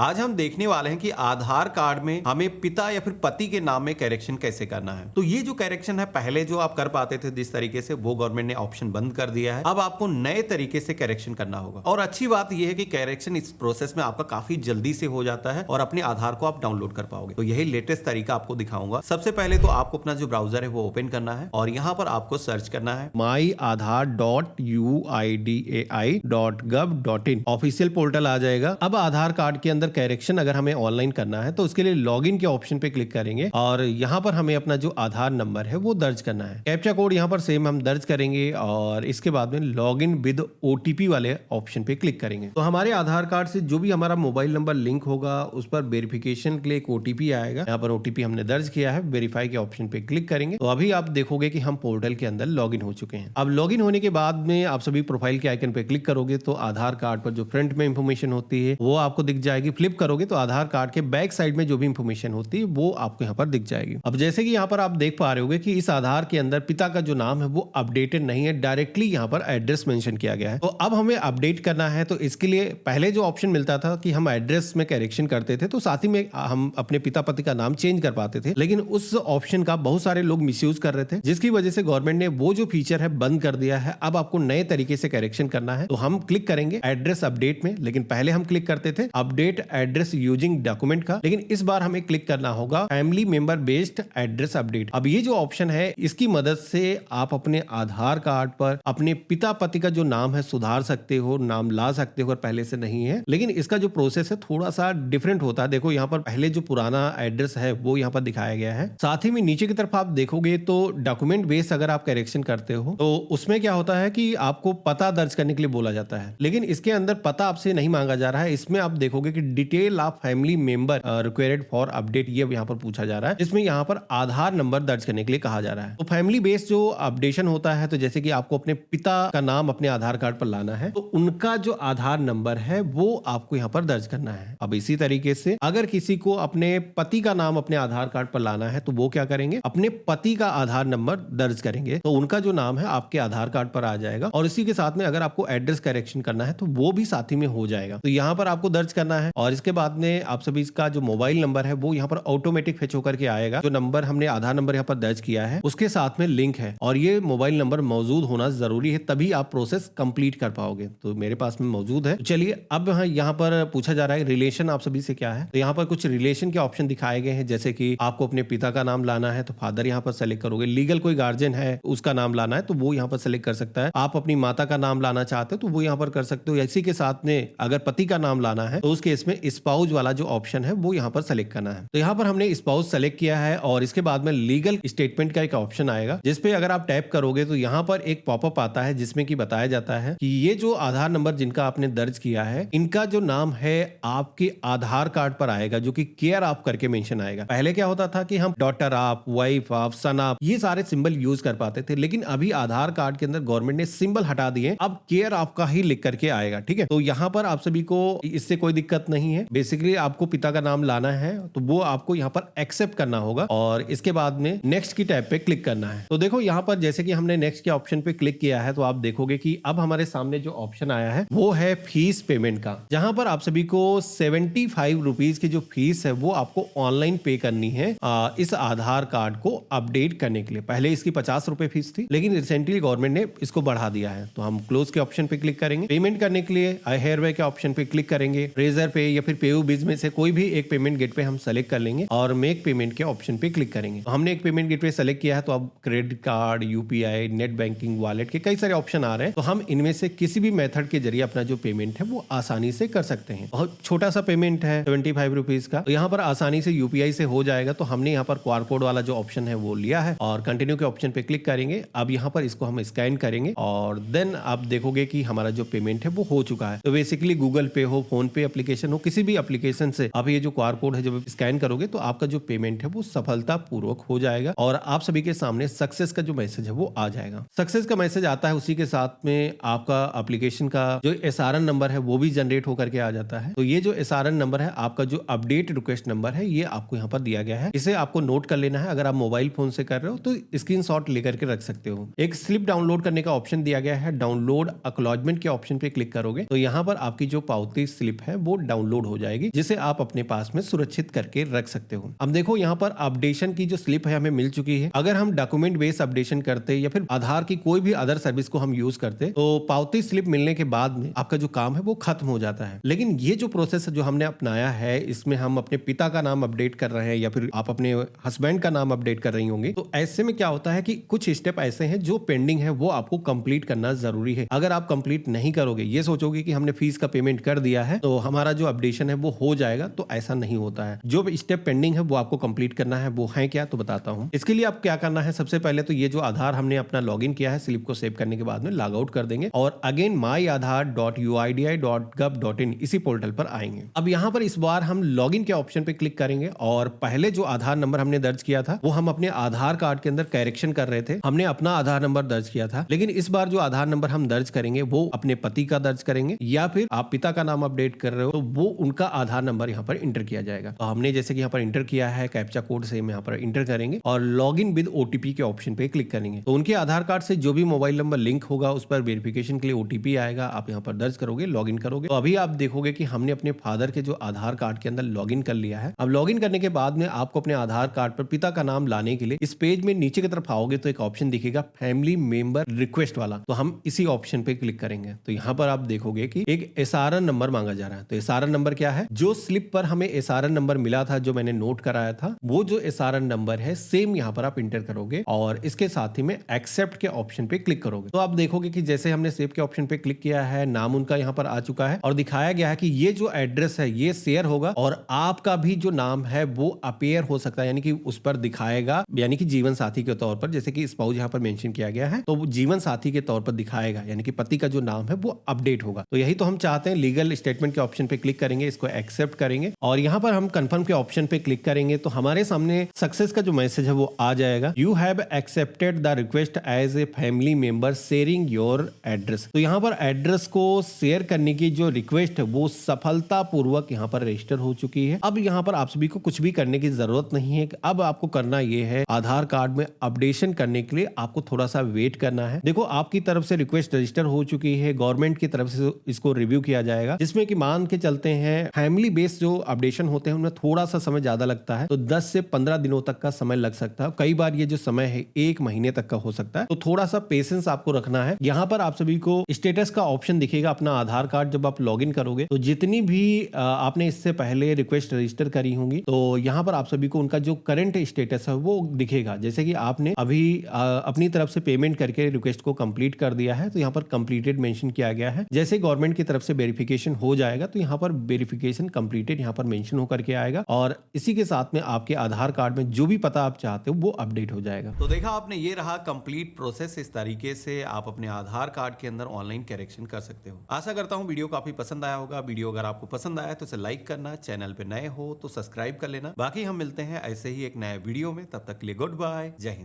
आज हम देखने वाले हैं कि आधार कार्ड में हमें पिता या फिर पति के नाम में करेक्शन कैसे करना है। तो ये जो करेक्शन है पहले जो आप कर पाते थे जिस तरीके से, वो गवर्नमेंट ने ऑप्शन बंद कर दिया है। अब आपको नए तरीके से करेक्शन करना होगा और अच्छी बात यह है कि करेक्शन इस प्रोसेस में आपका काफी जल्दी से हो जाता है और अपने आधार को आप डाउनलोड कर पाओगे। तो यही लेटेस्ट तरीका आपको दिखाऊंगा। सबसे पहले तो आपको अपना जो ब्राउजर है वो ओपन करना है और यहाँ पर आपको सर्च करना है myaadhar.uidai.gov.in ऑफिशियल पोर्टल आ जाएगा। अब आधार कार्ड के अंदर करेक्शन अगर हमें ऑनलाइन करना है तो उसके लिए लॉगिन के ऑप्शन पे क्लिक करेंगे और यहाँ पर हमें अपना जो आधार नंबर है वो दर्ज करना है। कैप्चा कोड यहाँ पर सेम हम दर्ज करेंगे और इसके बाद में लॉगिन विद ओटीपी वाले ऑप्शन पे क्लिक करेंगे। तो हमारे आधार कार्ड से जो भी हमारा मोबाइल नंबर लिंक होगा उस पर वेरिफिकेशन के लिए एक ओटीपी आएगा। यहाँ पर ओटीपी हमने दर्ज किया है, वेरीफाई के ऑप्शन पे क्लिक करेंगे तो अभी आप देखोगे कि हम पोर्टल के अंदर लॉगिन हो चुके हैं। अब लॉगिन होने के बाद में आप सभी प्रोफाइल के आइकन पे क्लिक करोगे तो आधार कार्ड पर जो फ्रंट में इंफॉर्मेशन होती है वो आपको दिख जाएगी। फ्लिप करोगे तो आधार कार्ड के बैक साइड में जो भी इंफॉर्मेशन होती है वो आपको यहाँ पर दिख जाएगी। अब जैसे कि यहाँ पर आप देख पा रहे होगे कि इस आधार के अंदर पिता का जो नाम है वो अपडेटेड नहीं है, डायरेक्टली यहाँ पर एड्रेस मेंशन किया गया है। तो अब हमें अपडेट करना है तो इसके लिए पहले जो ऑप्शन मिलता था कि हम एड्रेस में करेक्शन करते थे तो साथ ही में हम अपने पिता पति का नाम चेंज कर पाते थे, लेकिन उस ऑप्शन का बहुत सारे लोग मिसयूज कर रहे थे जिसकी वजह से गवर्नमेंट ने वो जो फीचर है बंद कर दिया है। अब आपको नए तरीके से करेक्शन करना है तो हम क्लिक करेंगे एड्रेस अपडेट में, लेकिन पहले हम क्लिक करते थे अपडेट एड्रेस यूजिंग डॉक्यूमेंट का, लेकिन इस बार हमें क्लिक करना होगा family member based address update. अब ये जो ऑप्शन है इसकी मदद से आप अपने आधार कार्ड पर अपने पिता पति का जो नाम है सुधार सकते हो, नाम ला सकते हो अगर पहले से नहीं है, लेकिन इसका जो प्रोसेस है थोड़ा सा डिफरेंट होता है। देखो यहाँ पर पहले जो पुराना एड्रेस है वो यहाँ पर दिखाया गया है। साथ ही में नीचे की तरफ आप देखोगे तो डॉक्यूमेंट बेस्ड अगर आप करेक्शन करते हो तो उसमें क्या होता है कि आपको पता दर्ज करने के लिए बोला जाता है, लेकिन इसके अंदर पता आपसे नहीं मांगा जा रहा है। इसमें आप देखोगे कि detail of family member required for update ये यहाँ पर पूछा जा रहा है, जिसमें यहाँ पर आधार नंबर दर्ज करने के लिए कहा जा रहा है। तो फैमिली बेस्ड जो अपडेशन होता है तो जैसे कि आपको अपने पिता का नाम अपने आधार कार्ड पर लाना है तो उनका जो आधार नंबर है वो आपको यहाँ पर दर्ज करना है। अब इसी तरीके से अगर किसी को अपने पति का नाम अपने आधार कार्ड पर लाना है तो वो क्या करेंगे, अपने पति का आधार नंबर दर्ज करेंगे तो उनका जो नाम है आपके आधार कार्ड पर आ जाएगा और इसी के साथ में अगर आपको एड्रेस करेक्शन करना है तो वो भी साथ ही में हो जाएगा। तो यहाँ पर आपको दर्ज करना है और इसके बाद में आप सभी इसका जो मोबाइल नंबर है वो यहाँ पर ऑटोमेटिक फेच होकर के आएगा। जो नंबर हमने आधार नंबर यहाँ पर दर्ज किया है उसके साथ में लिंक है और ये मोबाइल नंबर मौजूद होना जरूरी है, तभी आप प्रोसेस कंप्लीट कर पाओगे। तो मेरे पास में मौजूद है। चलिए अब यहाँ पर पूछा जा रहा है रिलेशन आप सभी से क्या है, तो यहाँ पर कुछ रिलेशन के ऑप्शन दिखाए गए हैं। जैसे कि आपको अपने पिता का नाम लाना है तो फादर यहाँ पर सेलेक्ट करोगे, लीगल कोई गार्जियन है उसका नाम लाना है तो वो यहाँ पर सेलेक्ट कर सकता है, आप अपनी माता का नाम लाना चाहते हो तो वो यहाँ पर कर सकते हो। इसी के साथ में अगर पति का नाम लाना है तो उस केस में स्पाउस वाला जो ऑप्शन है वो यहाँ पर सेलेक्ट करना है। तो यहाँ पर हमने स्पाउस सेलेक्ट किया है और इसके बाद में लीगल स्टेटमेंट का एक ऑप्शन आएगा जिसपे अगर आप टैप करोगे तो यहाँ पर एक पॉपअप आता है जिसमें कि बताया जाता है कि ये जो आधार नंबर जिनका आपने दर्ज किया है इनका जो नाम है आपके आधार कार्ड पर आएगा जो कि केयर ऑफ करके मेंशन आएगा। पहले क्या होता था कि हम daughter of, wife of, son of ये सारे सिंबल यूज कर पाते थे, लेकिन अभी आधार कार्ड के अंदर गवर्नमेंट ने सिंबल हटा दिए, अब केयर ऑफ का ही लिख करके आएगा। ठीक है, तो यहाँ पर आप सभी को इससे कोई दिक्कत नहीं है। बेसिकली आपको पिता का नाम लाना है तो वो आपको यहाँ पर एक्सेप्ट करना होगा और इसके बाद में नेक्स्ट की टैब पे क्लिक करना है। तो देखो यहाँ पर जैसे कि हमने नेक्स्ट के ऑप्शन पे क्लिक किया है तो आप देखोगे कि अब हमारे सामने जो ऑप्शन आया है वो है फीस पेमेंट का, जहां पर आप सभी को 75 रुपीज की जो फीस है वो आपको ऑनलाइन पे करनी है इस आधार कार्ड को अपडेट करने के लिए। पहले इसकी 50 रुपए फीस थी, लेकिन रिसेंटली गवर्नमेंट ने इसको बढ़ा दिया है। तो हम क्लोज के ऑप्शन पे क्लिक करेंगे। पेमेंट करने के लिए हेयरवे के ऑप्शन पे क्लिक करेंगे, रेजर पे या फिर पेयू बिज में से कोई भी एक पेमेंट गेटवे हम सेलेक्ट कर लेंगे और मेक पेमेंट के ऑप्शन पे क्लिक करेंगे। तो हमने एक पेमेंट गेटवे सेलेक्ट किया है तो अब credit card, UPI, net banking, wallet के कई सारे ऑप्शन आ रहे हैं, तो हम इनमें से किसी भी मेथड के जरिए अपना जो पेमेंट है वो आसानी से कर सकते हैं। बहुत छोटा सा पेमेंट है 75 रुपीज का, तो यहाँ पर आसानी से यूपीआई से हो जाएगा। तो हमने यहाँ पर क्यूआर कोड वाला जो ऑप्शन है वो लिया है और कंटिन्यू के ऑप्शन पे क्लिक करेंगे। अब यहाँ पर इसको हम स्कैन करेंगे और देन आप देखोगे कि हमारा जो पेमेंट है वो हो चुका है। तो बेसिकली गूगल पे हो, फोन पे एप्लीकेशन हो, किसी भी एप्लीकेशन से आप ये जो क्यूआर कोड है जब स्कैन करोगे तो आपका जो पेमेंट है वो सफलता पूर्वक हो जाएगा और आप सभी के सामने सक्सेस का जो मैसेज है वो आ जाएगा। सक्सेस का मैसेज आता है, उसी के साथ में आपका एप्लीकेशन का जो SRN नंबर है वो भी जनरेट होकर के आ जाता है। तो ये जो SRN नंबर है आपका जो अपडेट रिक्वेस्ट नंबर है ये आपको यहाँ पर दिया गया है, इसे आपको नोट कर लेना है। अगर आप मोबाइल फोन से कर रहे हो तो स्क्रीनशॉट लेकर के रख सकते हो। एक स्लिप डाउनलोड करने का ऑप्शन दिया गया है, डाउनलोड एक्नॉलेजमेंट के ऑप्शन पे क्लिक करोगे तो यहाँ पर आपकी जो पावती स्लिप है वो डाउनलोड डाउनलोड हो जाएगी, जिसे आप अपने पास में सुरक्षित करके रख सकते हो। अब देखो यहाँ पर अपडेशन की जो स्लिप है हमें मिल चुकी है। अगर हम डॉक्यूमेंट बेस्ड अपडेशन करते या फिर आधार की कोई भी अदर सर्विस को हम यूज करते तो पावती स्लिप मिलने के बाद में आपका जो काम है वो खत्म हो जाता है। लेकिन ये जो प्रोसेस जो हमने अपनाया है, इसमें हम अपने पिता का नाम अपडेट कर रहे हैं या फिर आप अपने हस्बैंड का नाम अपडेट कर रही होंगी, तो ऐसे में क्या होता है कि कुछ स्टेप ऐसे हैं जो पेंडिंग है, वो आपको कंप्लीट करना जरूरी है। अगर आप कंप्लीट नहीं करोगे, ये सोचोगे कि हमने फीस का पेमेंट कर दिया है तो हमारा जो अपडेशन है वो हो जाएगा, तो ऐसा नहीं होता है। जो स्टेप पेंडिंग है वो आपको कंप्लीट करना है। वो है क्या, तो बताता हूं। इसके लिए आप क्या करना है, सबसे पहले तो ये जो आधार हमने अपना लॉगिन किया है, स्लिप को सेव करने के बाद में लॉग आउट कर देंगे और अगेन myaadhar.uidi.gov.in इसी पोर्टल पर आएंगे। अब यहाँ पर इस बार हम लॉगिन के ऑप्शन पे क्लिक करेंगे और पहले जो आधार नंबर हमने दर्ज किया था वो हम अपने आधार कार्ड के अंदर करेक्शन कर रहे थे। हमने अपना आधार नंबर दर्ज किया था, लेकिन इस बार जो आधार नंबर हम दर्ज करेंगे वो अपने पति का दर्ज करेंगे, या फिर आप पिता का नाम अपडेट कर रहे हो तो वो उनका आधार नंबर यहाँ पर इंटर किया जाएगा। तो हमने जैसे कि यहाँ पर इंटर किया है, कैप्चा कोड से हम यहाँ पर इंटर करेंगे और लॉगिन विद ओटीपी के ऑप्शन पे क्लिक करेंगे। तो उनके आधार कार्ड से जो भी मोबाइल नंबर लिंक होगा उस पर वेरिफिकेशन के लिए ओटीपी आएगा, आप यहाँ पर दर्ज करोगे, लॉगिन करोगे। तो अभी आप देखोगे कि हमने अपने फादर के जो आधार कार्ड के अंदर लॉगिन कर लिया है। अब लॉगिन करने के बाद में आपको अपने आधार कार्ड पर पिता का नाम लाने के लिए इस पेज में नीचे की तरफ आओगे तो एक ऑप्शन दिखेगा फैमिली मेंबर रिक्वेस्ट वाला, तो हम इसी ऑप्शन पे क्लिक करेंगे। तो यहाँ पर आप देखोगे कि एक एसआरएन नंबर मांगा जा रहा है। तो एसआरएन नंबर क्या है, जो स्लिप पर हमें एसआरएन नंबर मिला था, जो मैंने नोट कराया था, वो जो एसआरएन नंबर है सेम यहाँ पर आप इंटर करोगे और इसके साथ ही में एक्सेप्ट के ऑप्शन पे क्लिक करोगे। तो आप देखोगे कि जैसे हमने सेव के ऑप्शन पे क्लिक किया है, नाम उनका यहाँ पर आ चुका है और दिखाया गया है कि ये जो एड्रेस है ये शेयर होगा और आपका भी जो नाम है वो अपेयर हो सकता है, यानी कि उस पर दिखाएगा, यानी कि जीवन साथी के तौर पर, जैसे कि स्पाउस यहाँ पर मेंशन किया गया है तो वो जीवन साथी के तौर पर दिखाएगा, यानी कि पति का जो नाम है वो अपडेट होगा। तो यही तो हम चाहते हैं। लीगल स्टेटमेंट के ऑप्शन पे क्लिक करेंगे, इसको एक्सेप्ट करेंगे और यहाँ पर हम कंफर्म के ऑप्शन पे क्लिक करेंगे तो हमारे सामने सक्सेस का जो मैसेज है वो आ जाएगा। You have accepted the request as a family member sharing your address. तो यहाँ पर एड्रेस को शेयर करने की जो रिक्वेस्ट है वो सफलतापूर्वक यहाँ पर रजिस्टर हो चुकी है। अब यहाँ पर आप सभी को कुछ भी करने की जरूरत नहीं है। अब आपको करना ये है, आधार कार्ड में अपडेशन करने के लिए आपको थोड़ा सा वेट करना है। देखो आपकी तरफ से रिक्वेस्ट रजिस्टर हो चुकी है, गवर्नमेंट की तरफ से इसको रिव्यू किया जाएगा, जिसमें कि मान के चलते हैं फैमिली बेस्ड जो अपडेशन होते हैं उनमें थोड़ा सा समय ज्यादा लगता है, तो 10 से 15 दिनों तक का समय लग सकता है। कई बार ये जो समय है 1 महीने तक का हो सकता है, तो थोड़ा सा पेशेंस आपको रखना है। यहाँ पर आप सभी को स्टेटस का ऑप्शन दिखेगा अपना आधार कार्ड जब आप लॉगिन करोगे, तो जितनी भी आपने इससे पहले रिक्वेस्ट रजिस्टर करी होंगी तो यहाँ पर आप सभी को उनका जो करंट स्टेटस है वो दिखेगा। जैसे कि आपने अभी अपनी तरफ से पेमेंट करके रिक्वेस्ट को कंप्लीट कर दिया है तो यहाँ पर कंप्लीटेड मेंशन किया गया है। जैसे गवर्नमेंट की तरफ से वेरिफिकेशन हो जाएगा तो यहाँ पर वेरिफिकेशन कंप्लीटेड यहाँ पर मेंशन होकर के आएगा और इसी के साथ में आपके आधार कार्ड में जो भी पता आप चाहते हो वो अपडेट हो जाएगा। तो देखा आपने, ये रहा कंप्लीट प्रोसेस। इस तरीके से आप अपने आधार कार्ड के अंदर ऑनलाइन करेक्शन कर सकते हो। आशा करता हूँ वीडियो काफी पसंद आया होगा। वीडियो अगर आपको पसंद आया तो इसे लाइक करना, चैनल पे नए हो तो सब्सक्राइब कर लेना। बाकी हम मिलते हैं ऐसे ही एक नए वीडियो में, तब तक के लिए गुड बाय, जय हिंद।